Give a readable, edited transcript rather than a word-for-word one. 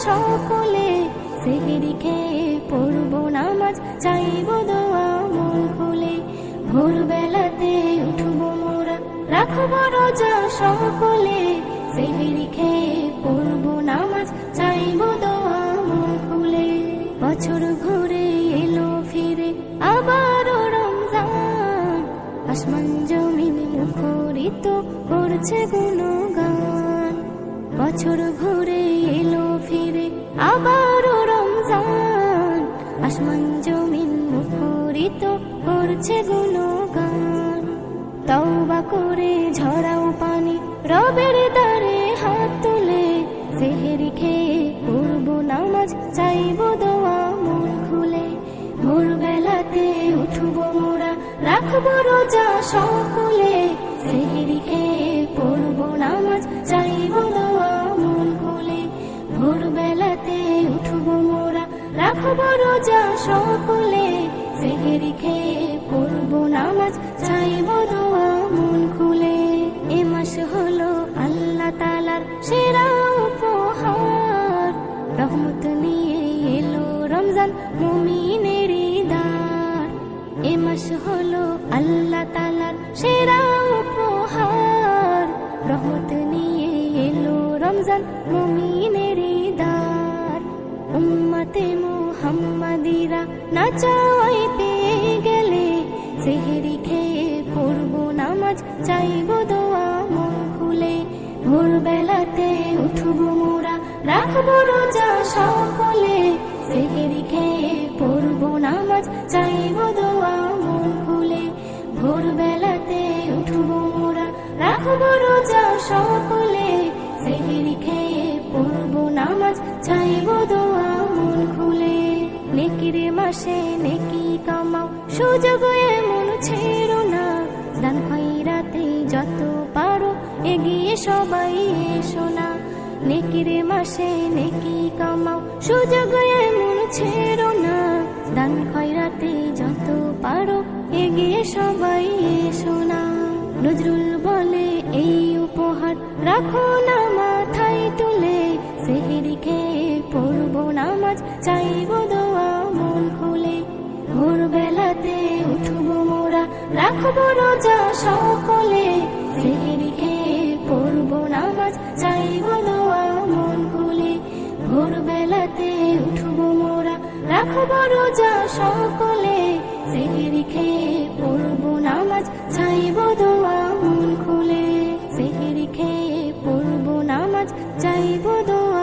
সকলে, সেহরি খেয়ে পড়বো নামাজ, চাইবো দোয়া মন খুলে। ভোরবেলাতে উঠবো মোরা, রাখবো রোজা সকলে, সেহরি খেয়ে পড়বো নামাজ, চাইবো দোয়া মন খুলে। বছর ঘুরে এলো ফিরে আবারও রমজান, আসমান জমিন মুখরিত করছে গুণগান। বছর ঘুরে এলো ফিরে আবারও রমজান, আসমান জমিন মুখরিত করছে গুণগান। তওবা করে ঝরাও পানি, রবের দ্বারে হাত তুলে, সেহরি খেয়ে পড়বো নামাজ, চাইবো দোয়া মন খুলে। ভোরবেলাতে উঠবো মোরা, রাখবো রোজা সকলে, সেহরি খেয়ে পড়বো নামাজ, চাইবো দোয়া মন খুলে। ভোরবেলাতে উঠবো মোরা, রাখবো রোজা সকলে, সেহরি খেয়ে পড়বো নামাজ, চাইবো দোয়া মন খুলে। এ মাস হলো আল্লাহ তাআলার সেরা উপহার, রহমত নিয়ে এলো রমজান মুমিনের দ্বার। এ মাস হলো আল্লাহ তাআলার সেরা উপহার, রহমত নিয়ে এলো রমজান মুমিনের দ্বার। উম্মতে মুহাম্মাদিরা না চাওয়াই পেয়ে গেলে, সেহরি খেয়ে পড়বো নামাজ, চাইবো দোয়া মন খুলে। ভোরবেলাতে উঠবো মোরা, রাখবো রোজা সকলে, সেহরি খেয়ে পড়বো নামাজ, চাইবো দোয়া মন খুলে। ভোরবেলাতে উঠবো মোরা, রাখবো রোজা সকলে, সেহরি খেয়ে পড়বো নামাজ, চাইবো দোয়া মন খুলে। নেকির মাসে নেকি কামাও, সুযোগ এমন ছেড়ো না, দান খয়রাতে যত পারো এগিয়ে সবাই এসো না। নেকির মাসে নেকি কামাও, সুযোগ এমন ছেড়ো না, দান খয়রাতে যত পারো এগিয়ে সবাই এসো না। নজরুল বলে এই উপহার রাখো না মাথায় তুলে, সেহরি খেয়ে পড়বো নামাজ, চাইবো দোয়া মন খুলে। ভোরবেলাতে উঠবো মোরা, রাখবো রোজা সকলে, সেহরি খেয়ে পড়বো নামাজ, চাইবো দোয়া মন খুলে। ভোরবেলাতে উঠবো মোরা, রাখবো রোজা সকলে, সেহরি খেয়ে পড়বো নামাজ, চাইবো দোয়া মন খুলে। সেহরি খেয়ে পড়বো নামাজ, চাইবো দোয়া